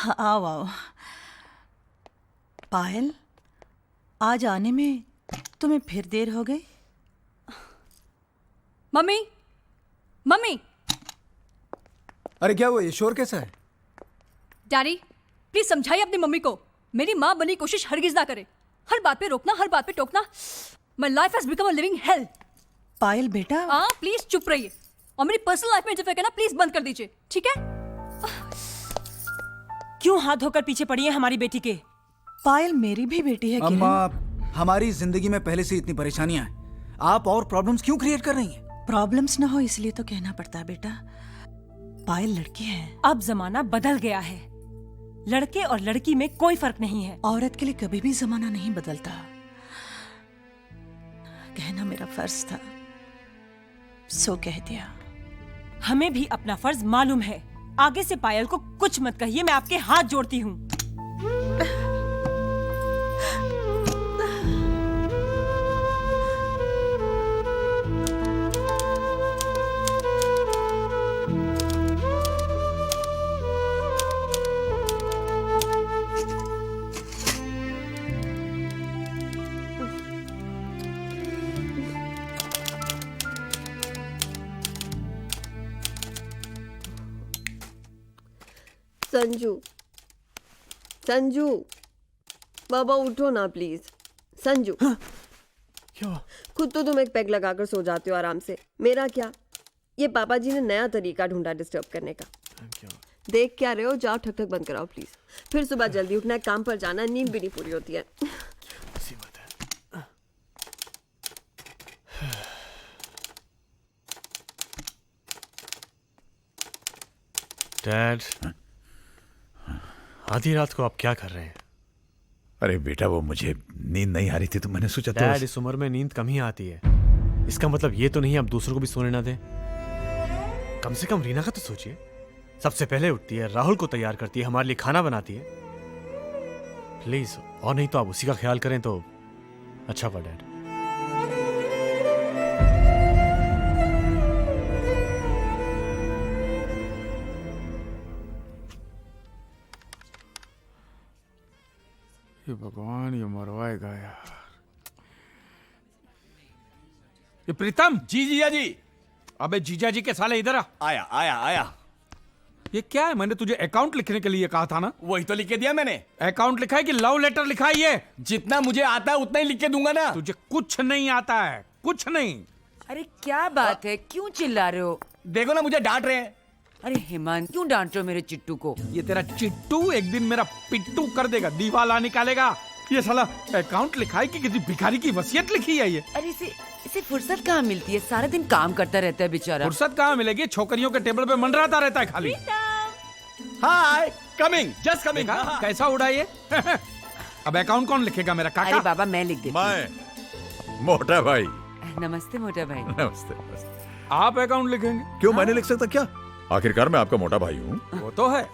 आओ आओ। पायल, आज आने में तुम्हें फिर देर हो गई। Mummy, mummy. अरे क्या हुआ, ये शोर कैसा है? डैडी, प्लीज समझाइए अपनी मम्मी को मेरी माँ बनने की कोशिश हरगिज ना करे। हर बात पे रोकना, हर बात पे टोकना। My life has become a living hell. Payal बेटा, हाँ, प्लीज चुप रहिए और मेरी पर्सनल लाइफ में इंटरफेयर करना प्लीज बंद कर दीजिए, ठीक है? क्यों हाथ धोकर पीछे पड़ी है हमारी बेटी के? पायल मेरी भी बेटी है अम्मा, किरण। हमारी जिंदगी में पहले से इतनी परेशानियां हैं, आप और प्रॉब्लम्स क्यों क्रिएट कर रही हैं? प्रॉब्लम्स ना हो इसलिए तो कहना पड़ता है बेटा। पायल लड़की है। अब जमाना बदल गया है, लड़के और लड़की में कोई फर्क नहीं है। औरत के लिए कभी भी जमाना नहीं बदलता। कहना मेरा फर्ज था, सो कह दिया। हमें भी अपना फर्ज मालूम है। आगे से पायल को कुछ मत कहिए, मैं आपके हाथ जोड़ती हूँ। संजू, संजू, बाबा उठो ना प्लीज। संजू, क्या? खुद तो तुम एक पैग लगाकर सो जाते हो आराम से, मेरा क्या? ये पापा जी ने नया तरीका ढूंढा डिस्टर्ब करने का। देख क्या रहे हो, जाओ ठक ठक बंद कराओ प्लीज। फिर सुबह जल्दी उठना है, काम पर जाना, नींद भी नहीं पूरी होती है। डैड, आधी रात को आप क्या कर रहे हैं? अरे बेटा, वो मुझे नींद नहीं आ रही थी तो मैंने सोचा डैड, इस उम्र में नींद कम ही आती है। इसका मतलब ये तो नहीं आप दूसरों को भी सोने ना दें। कम से कम रीना का तो सोचिए। सबसे पहले उठती है, राहुल को तैयार करती है, हमारे लिए खाना बनाती है। प्लीज, और नहीं तो आप उसी का ख्याल करें तो अच्छा होगा डैड। ये भगवान, ये मरवाएगा यार। ये प्रीतम। जी जीजा जी। अबे जीजा जी के साले इधर आ। आया आया आया। ये क्या है? मैंने तुझे अकाउंट लिखने के लिए कहा था ना। वही तो लिख के दिया मैंने। अकाउंट लिखा है कि लव लेटर लिखा है? ये जितना मुझे आता है उतना ही लिख के दूंगा ना। तुझे कुछ नहीं आता है, कुछ नहीं। अरे क्या बात है, क्यों चिल्ला रहे हो? देखो ना, मुझे डांट रहे हैं। अरे हेमंत, क्यों डांट रहे हो मेरे चिट्टू को? ये तेरा चिट्टू एक दिन मेरा पिट्टू कर देगा, दीवाला निकालेगा। ये साला अकाउंट लिखा है कि किसी भिखारी की वसीयत लिखी है ये। अरे इसे फुर्सत कहाँ मिलती है? सारा दिन काम करता रहता है बेचारा। फुर्सत कहाँ मिलेगी? छोकरियों के टेबल पे मंडराता रहता है खाली। हाय, कमिंग, जस्ट कमिंग। कैसा उड़ा ये? अब अकाउंट कौन लिखेगा? मेरा काका? अरे बाबा, मैं लिख देती हूँ। मैं मोटा भाई। नमस्ते मोटा भाई। नमस्ते नमस्ते। आप अकाउंट लिखेंगे? क्यों, मैंने लिख सकता क्या? आखिरकार मैं आपका मोटा भाई हूँ। वो तो है,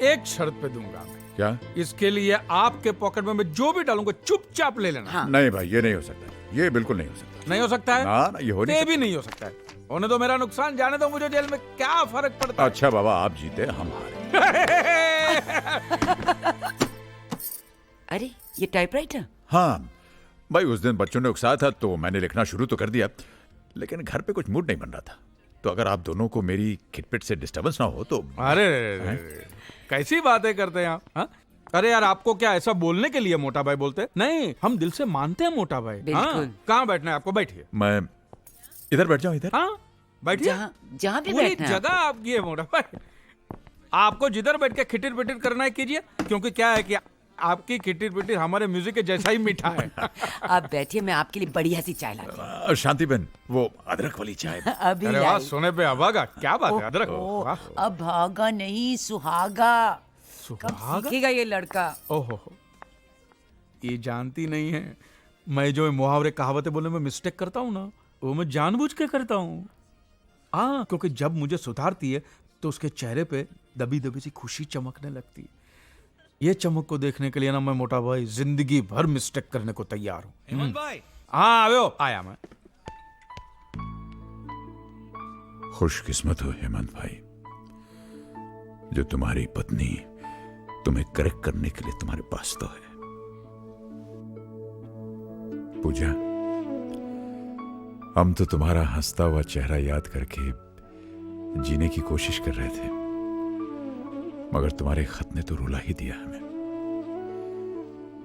एक शर्त पे दूंगा मैं। क्या? इसके लिए आपके पॉकेट में मैं जो भी डालूंगा चुपचाप ले लेना। हाँ। नहीं भाई, ये नहीं हो सकता, ये बिल्कुल नहीं हो सकता। नहीं हो सकता है? ना, ये हो नहीं ये भी नहीं हो सकता है। होने दो मेरा नुकसान, जाने दो मुझे, जेल में क्या फर्क पड़ता है? अच्छा बाबा, आप जीते हम हारे। अरे ये टाइपराइटर? हाँ भाई, उस दिन बच्चों ने उकसाया था तो मैंने लिखना शुरू तो कर दिया, लेकिन घर पे कुछ मूड नहीं बन रहा था। तो अगर आप दोनों को मेरी खिटपिट से डिस्टर्बेंस ना हो तो। अरे कैसी बातें करते हैं आप? हाँ? अरे यार, आपको क्या ऐसा बोलने के लिए मोटा भाई बोलते? नहीं, हम दिल से मानते हैं मोटा भाई। बिल्कुल। कहाँ बैठना है आपको? बैठिए। मैं इधर बैठ जाऊं? इधर? हाँ, बैठिए। जहाँ भी पूरी बैठना है जगह आपकी है मोटा भाई। आपको जिधर बैठ के खिटिर पिटिर करना है कीजिए, क्योंकि क्या है कि आपकी खिटिर पिटिर हमारे म्यूजिक के जैसा ही मीठा है। आप बैठिए, मैं आपके लिए बढ़िया सी चाय लाती हूँ। शांति बहन, वो अदरक वाली चाय। अभी अरे वाह, सोने पे अभागा, क्या बात है? अदरक। अब भागा नहीं, सुहागा। कब सीखेगा ये लड़का? ओहो, ये जानती नहीं है, मैं जो मुहावरे कहावतें बोलने में मिस्टेक करता हूँ ना, वो मैं जानबूझ के करता हूँ। हाँ, क्योंकि जब मुझे सुधारती है तो उसके चेहरे पे दबी दबी सी खुशी चमकने लगती है। ये चमक को देखने के लिए ना मैं मोटा भाई जिंदगी भर मिस्टेक करने को तैयार हूँ। हेमंत भाई। हाँ आओ, आया मैं। खुशकिस्मत हो हेमंत भाई, जो तुम्हारी पत्नी तुम्हें करेक्ट करने के लिए तुम्हारे पास तो है। पूजा, हम तो तुम्हारा हंसता हुआ चेहरा याद करके जीने की कोशिश कर रहे थे, मगर तुम्हारे खत ने तो रुला ही दिया हमें।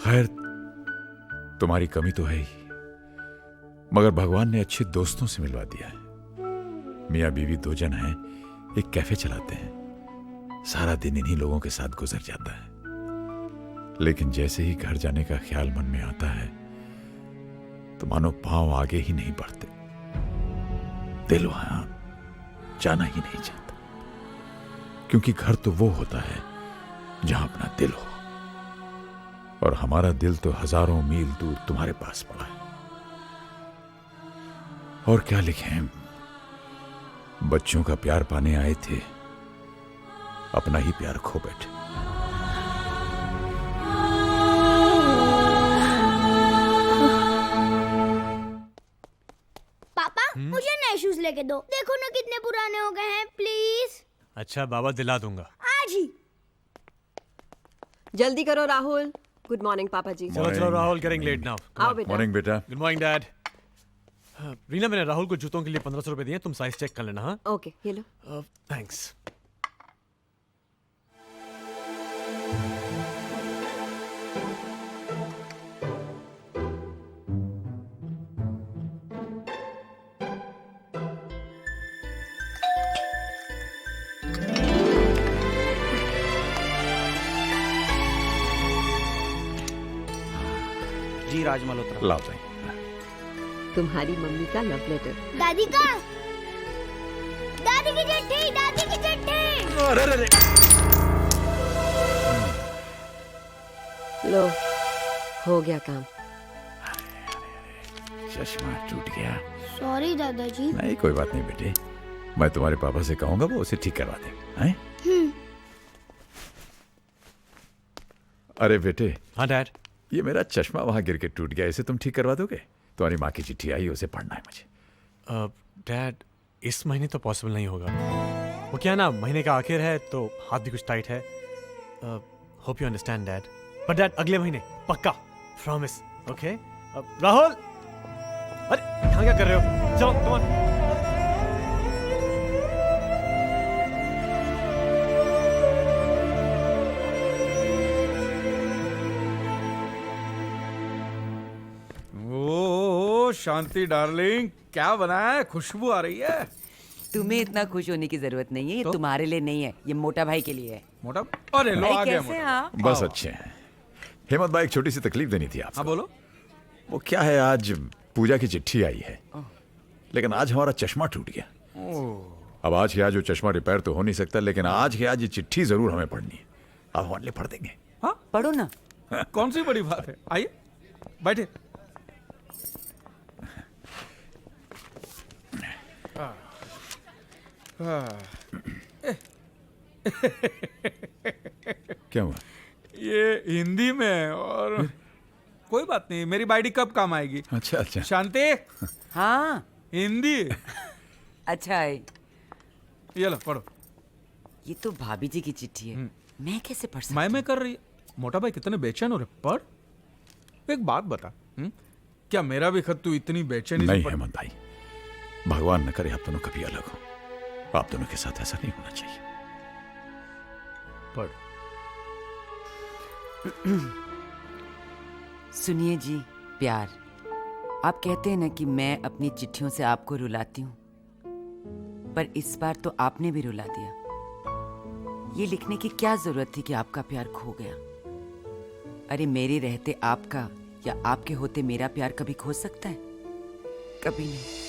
खैर, तुम्हारी कमी तो है ही, मगर भगवान ने अच्छे दोस्तों से मिलवा दिया है। मियाँ बीवी दो जन हैं, एक कैफे चलाते हैं, सारा दिन इन्हीं लोगों के साथ गुजर जाता है। लेकिन जैसे ही घर जाने का ख्याल मन में आता है तो मानो पांव आगे ही नहीं बढ़ते, दिल वहां जाना ही नहीं चाहता, क्योंकि घर तो वो होता है जहां अपना दिल हो, और हमारा दिल तो हजारों मील दूर तुम्हारे पास पड़ा है। और क्या लिखें, बच्चों का प्यार पाने आए थे, अपना ही प्यार खो बैठे। पापा मुझे नए शूज लेके दो, देखो ना कितने पुराने हो गए हैं, प्लीज। अच्छा बाबा, दिला दूंगा। आज ही। जल्दी करो राहुल। गुड मॉर्निंग पापा जी। चलो चलो राहुल, गेटिंग लेट नाउ। आओ बेटा। मॉर्निंग बेटा। Good morning dad. रीना, मैंने राहुल को जूतों के लिए 1500 रुपए दिए, तुम साइज चेक कर लेना। हाँ ओके, ये लो। थैंक्स। जी राज मल्होत्रा। लाओ भाई। तुम्हारी मम्मी का लव लेटर। दादी का, दादी की चिट्ठी, दादी की चिट्ठी। अरे लो, हो गया काम। चश्मा टूट गया। सॉरी दादाजी। नहीं, कोई बात नहीं बेटे, मैं तुम्हारे पापा से कहूंगा, वो उसे ठीक करवा दें। अरे बेटे। हाँ डैड। ये मेरा चश्मा वहां गिर के टूट गया, इसे तुम ठीक करवा दोगे? तुम्हारी माँ की चिट्ठी आई, उसे पढ़ना है मुझे। डैड, इस महीने तो पॉसिबल नहीं होगा। वो क्या ना, महीने का आखिर है तो हाथ भी कुछ टाइट है। Hope you understand dad. But dad, अगले महीने पक्का, प्रॉमिस। ओके राहुल, अरे यहाँ क्या कर रहे हो? चलो कम ऑन। शांति डार्लिंग, क्या बनाया है? खुशबू आ रही है। तुम्हें इतना खुश होने की जरूरत नहीं है, ये तुम्हारे लिए नहीं है, ये मोटा भाई के लिए है। मोटा? अरे लो, आ गया कैसे मोटा। हाँ? बस अच्छे हैं। हेमंत भाई, एक छोटी सी तकलीफ देनी थी आपको। हाँ बोलो। वो क्या है, आज पूजा की चिट्ठी आई है, लेकिन आज हमारा चश्मा टूट गया। अब आज के आज वो चश्मा रिपेयर तो हो नहीं सकता, लेकिन आज के आज ये चिट्ठी जरूर हमें पढ़नी है। आप हमारे लिए पढ़ देंगे? हाँ पढ़ो ना। कौन सी बड़ी बात है, आइए बैठे। क्या हुआ? ये हिंदी में है, और कोई बात नहीं, मेरी बाइडी कब काम आएगी। अच्छा अच्छा। शांति, हाँ हिंदी। अच्छा है। ये लो पढ़ो। ये तो भाभी जी की चिट्ठी है, मैं कैसे पढ़ सकती? मैं कर रही। मोटा भाई कितने बेचैन हो रहे, पढ़। एक बात बता, क्या मेरा भी खत तू इतनी बेचैनी से नहीं पढ़? हेमंत भाई, भगवान न करे आप दोनों कभी अलग हो। आप दोनों के साथ ऐसा नहीं होना चाहिए। पढ़। सुनिए जी, प्यार, आप कहते हैं ना कि मैं अपनी चिट्ठियों से आपको रुलाती हूँ, पर इस बार तो आपने भी रुला दिया। ये लिखने की क्या जरूरत थी कि आपका प्यार खो गया? अरे मेरे रहते आपका या आपके होते मेरा प्यार कभी खो सकता है? कभी नहीं।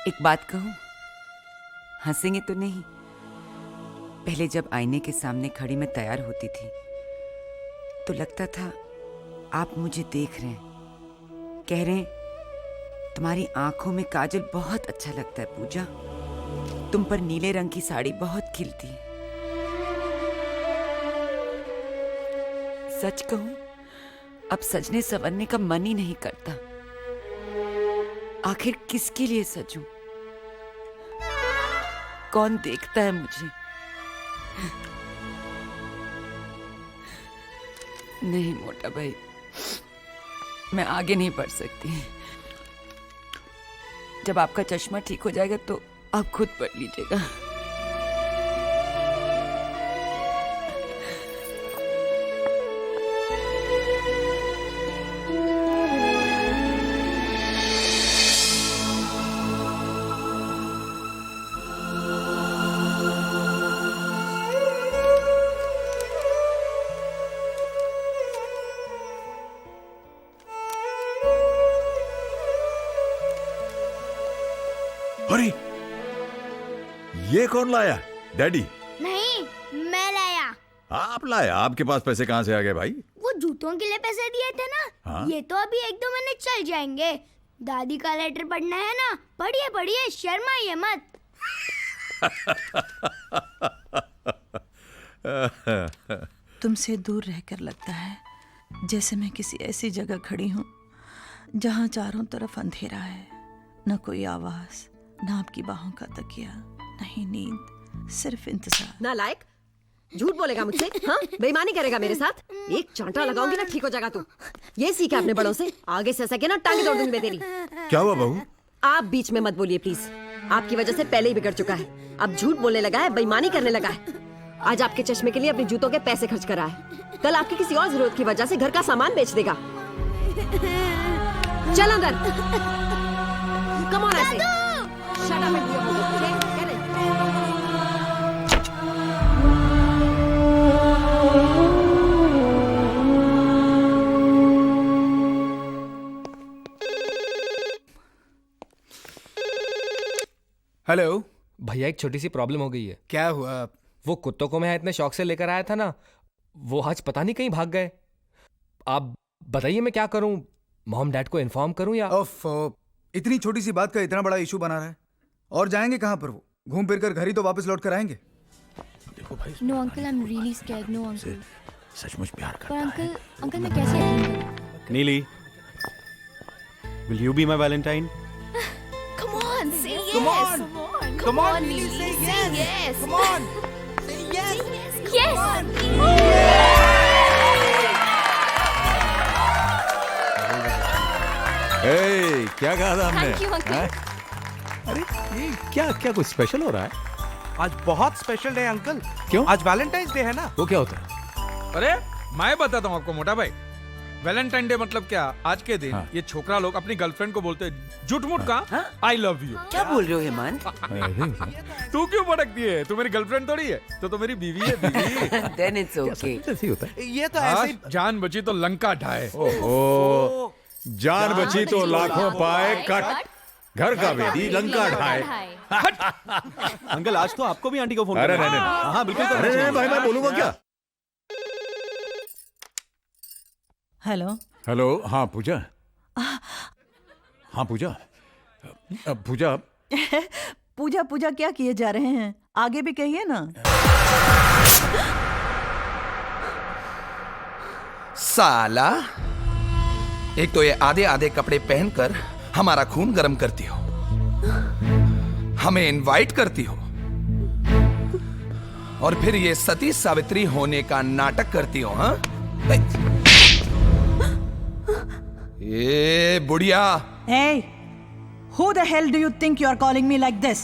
एक बात कहूं, हंसेंगे तो नहीं? पहले जब आईने के सामने खड़ी मैं तैयार होती थी तो लगता था आप मुझे देख रहे हैं, कह रहे हैं तुम्हारी आंखों में काजल बहुत अच्छा लगता है पूजा, तुम पर नीले रंग की साड़ी बहुत खिलती है। सच कहूं, अब सजने संवरने का मन ही नहीं करता। आखिर किसके लिए सजूं? कौन देखता है मुझे? नहीं मोटा भाई, मैं आगे नहीं बढ़ सकती। जब आपका चश्मा ठीक हो जाएगा तो आप खुद पढ़ लीजिएगा। अरे ये कौन लाया? डैडी? नहीं, मैं लाया। आप लाया? आपके पास पैसे कहाँ से आ गए भाई? वो जूतों के लिए पैसे दिए थे ना। हाँ? ये तो अभी 1-2 महीने चल जाएंगे। दादी का लेटर पढ़ना है ना, पढ़िए पढ़िए, शर्माइए मत। तुमसे दूर रहकर लगता है जैसे मैं किसी ऐसी जगह खड़ी हूँ जहाँ चारों तरफ अंधेरा है, न कोई आवाज, न आपकी बाहों का तकिया, नहीं नींद, सिर्फ इंतजार। नालायक, झूठ बोलेगा मुझसे? हाँ, बेईमानी करेगा मेरे साथ? एक चांटा लगाऊंगी ना, ठीक हो जाएगा तू। ये सीखा अपने बड़ों से, आगे से सके ना टांगे तोड़ दूंगी मैं तेरी। क्या हुआ बहू? आप बीच में मत बोलिए प्लीज। आपकी वजह से पहले ही बिगड़ चुका है, अब झूठ बोलने लगा है, बेईमानी करने लगा है। आज आपके चश्मे के लिए अपने जूतों के पैसे खर्च करा है, कल आपकी किसी और जरूरत की वजह से घर का सामान बेच देगा। चल अंदर। कम ऑन ऐसे। Shut up and do your work. Hello भैया, एक छोटी सी प्रॉब्लम हो गई है। क्या हुआ? वो कुत्तों को मैं इतने शौक से लेकर आया था ना, वो आज पता नहीं कहीं भाग गए। आप बताइए मैं क्या करूं? मॉम डैड को इन्फॉर्म करूं या? इतनी छोटी सी बात का इतना बड़ा इशू बना रहा है। और जाएंगे कहाँ पर वो? घूम फिर कर घर ही तो वापस लौट कर आएंगे। देखो भाई, no uncle, I am really scared. No uncle. सचमुच प्यार पर करता है। अंकल मैं कैसे यकीन करूं? नीली, will you be my Valentine? Come on, say yes. Come on. Come on, Neely, say yes. Come on. Say yes. Yes. ए, क्या कहा था हमने? Thank you, uncle. हैं? अरे ये क्या क्या कुछ स्पेशल हो रहा है? आज बहुत स्पेशल डे है अंकल। क्यों? आज वैलेंटाइंस डे है ना। वो क्या होता है? अरे मैं बताता हूँ आपको मोटा भाई। वैलेंटाइन डे मतलब क्या? आज के दिन हाँ। ये छोकरा लोग अपनी गर्लफ्रेंड को बोलते हैं झूठ-मूठ का आई लव यू। क्या बोल रहे हो हेमंत? तू क्यों भड़कती है? तू मेरी गर्लफ्रेंड थोड़ी है, तो मेरी बीवी है, बीवी। Then it's okay. ऐसे ही होता है। ये तो ऐसे ही। जान बची तो लंका ढाए। ओहो, जान बची तो लाखों पाए कट, घर का बेदी लंका ढाए। अंकल, आज तो आपको भी आंटी को फोन अरे करना है। नहीं, हाँ बिल्कुल करना अरे नहीं चाहिए। भाई, मैं बोलूंगा क्या? हेलो। हेलो, हाँ पूजा। हाँ पूजा। पूजा, पूजा पूजा क्या किए जा रहे हैं? आगे भी कहिए ना। साला, एक तो ये आधे आधे कपड़े पहनकर हमारा खून गर्म करती हो, हमें इनवाइट करती हो, और फिर ये सती सावित्री होने का नाटक करती हो। हाँ, ये बुढ़िया। Hey, who the hell do you think you are calling me like this?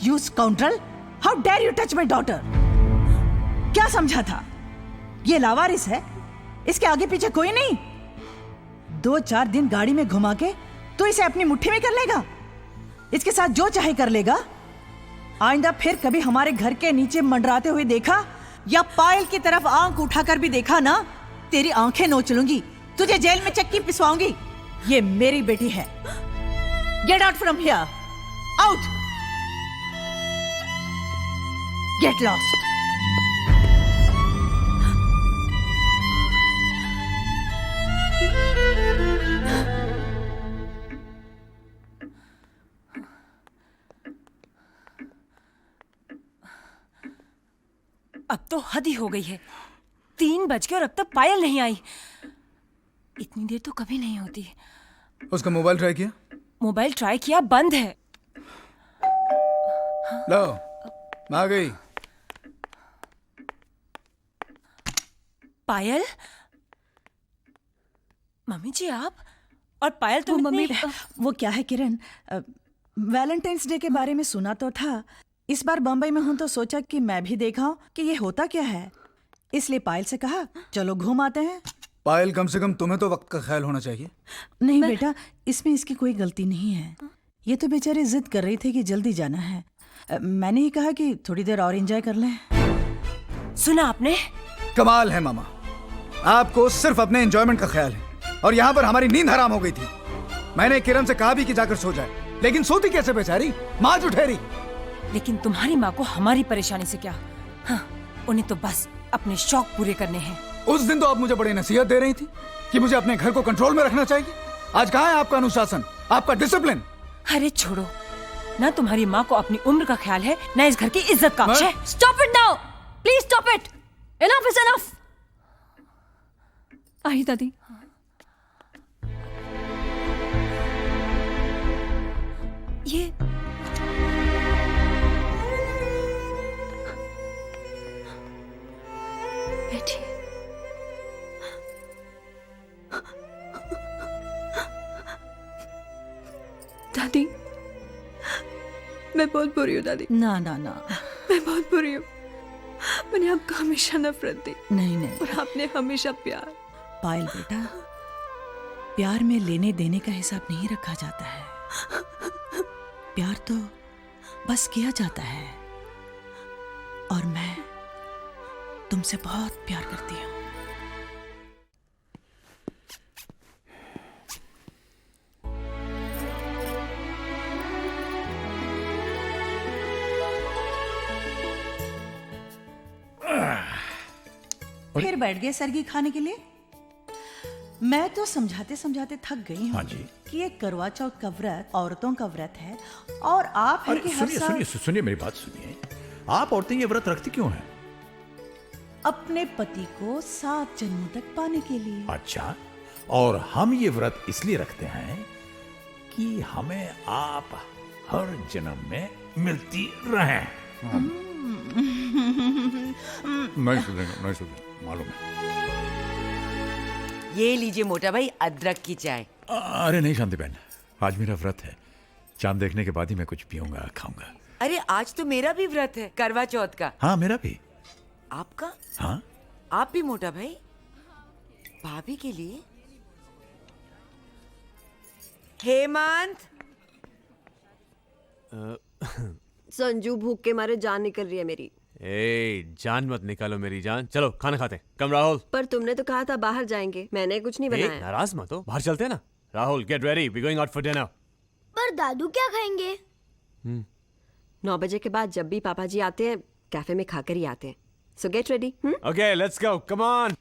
You scoundrel! How dare you touch my daughter? क्या समझा था? ये लावारिस है, इसके आगे पीछे कोई नहीं। 2-4 दिन गाड़ी में घुमा के तो इसे अपनी मुट्ठी में कर लेगा, इसके साथ जो चाहे कर लेगा। आइंदा फिर कभी हमारे घर के नीचे मंडराते हुए देखा या पायल की तरफ आंख उठाकर भी देखा ना, तेरी आंखें नोच लूंगी, तुझे जेल में चक्की पिसवाऊंगी। ये मेरी बेटी है। Get out from here, out, get lost. अब तो हद ही हो गई है। 3 बज गए और अब तक पायल नहीं आई। इतनी देर तो कभी नहीं होती। उसका मोबाइल ट्राई किया? मोबाइल ट्राई किया, बंद है। लो, आ गई। पायल, मम्मी जी आप और पायल तुम मम्मी इतनी- वो क्या है किरण, वैलेंटाइंस डे के बारे में सुना तो था। इस बार बम्बई में हूं तो सोचा कि मैं भी देखाऊं कि ये होता क्या है, इसलिए पायल से कहा चलो घूम आते हैं। पायल, कम से कम तुम्हें तो वक्त का ख्याल होना चाहिए। नहीं बेटा, इसमें इसकी कोई गलती नहीं है। ये तो बेचारी जिद कर रही थी कि जल्दी जाना है। मैंने ही कहा कि थोड़ी देर और एंजॉय कर लें। सुना आपने? कमाल है मामा, आपको सिर्फ अपने एंजॉयमेंट का ख्याल है और यहाँ पर हमारी नींद हराम हो गई थी। मैंने किरण से कहा भी कि जाकर सो जाए, लेकिन सोती कैसे बेचारी, माँ जुठेरी। लेकिन तुम्हारी माँ को हमारी परेशानी से क्या? हाँ, उन्हें तो बस अपने शौक पूरे करने हैं। उस दिन तो आप मुझे बड़ी नसीहत दे रही थी कि मुझे अपने घर को कंट्रोल में रखना चाहिए। आज कहाँ है आपका अनुशासन, आपका डिसिप्लिन? अरे छोड़ो ना, तुम्हारी माँ को अपनी उम्र का ख्याल है ना इस घर की इज्जत का। Stop it now, please stop it. Enough is enough. आई दादी। ये बैठी। दादी, मैं बहुत बुरी हूँ दादी, ना ना ना, मैं बहुत बुरी हूँ। मैंने आपको हमेशा नफरत दी नहीं नहीं और आपने हमेशा प्यार। पायल बेटा, प्यार में लेने देने का हिसाब नहीं रखा जाता है। प्यार तो बस किया जाता है। और मैं तुमसे बहुत प्यार करती हूँ। फिर बैठ गए सरगी खाने के लिए? मैं तो समझाते समझाते थक गई हूँ हाँ जी। कि ये करवा चौथ का व्रत औरतों का व्रत है और आप हैं कि हर सुनिए साल सुनिए सुनिए मेरी बात सुनिए। आप औरतें ये व्रत रखती क्यों हैं? अपने पति को 7 जन्मों तक पाने के लिए। अच्छा, और हम ये व्रत इसलिए रखते हैं कि हमें आप हर जन्म में मिलती रहें। नहीं सुनेंगे, मालूम है। ये लीजिए मोटा भाई, अदरक की चाय। अरे नहीं शांति बहन, आज मेरा व्रत है। चांद देखने के बाद ही मैं कुछ पीऊंगा खाऊंगा। अरे आज तो मेरा भी व्रत है, करवा चौथ का। हाँ मेरा भी। आपका? हाँ आप भी मोटा भाई? भाभी के लिए? हेमंत, संजू, भूख के मारे जान निकल रही है मेरी। ए, जान मत निकालो मेरी जान। चलो खाना खाते हैं। कम राहुल। पर तुमने तो कहा था बाहर जाएंगे, मैंने कुछ नहीं ए, बनाया। नाराज मत हो, बाहर चलते हैं ना। Rahul, get ready, we going out for dinner. पर दादू क्या खाएंगे? 9 बजे के बाद जब भी पापा जी आते हैं कैफे में खाकर ही आते हैं। सो get ready. Okay, let's go, come on.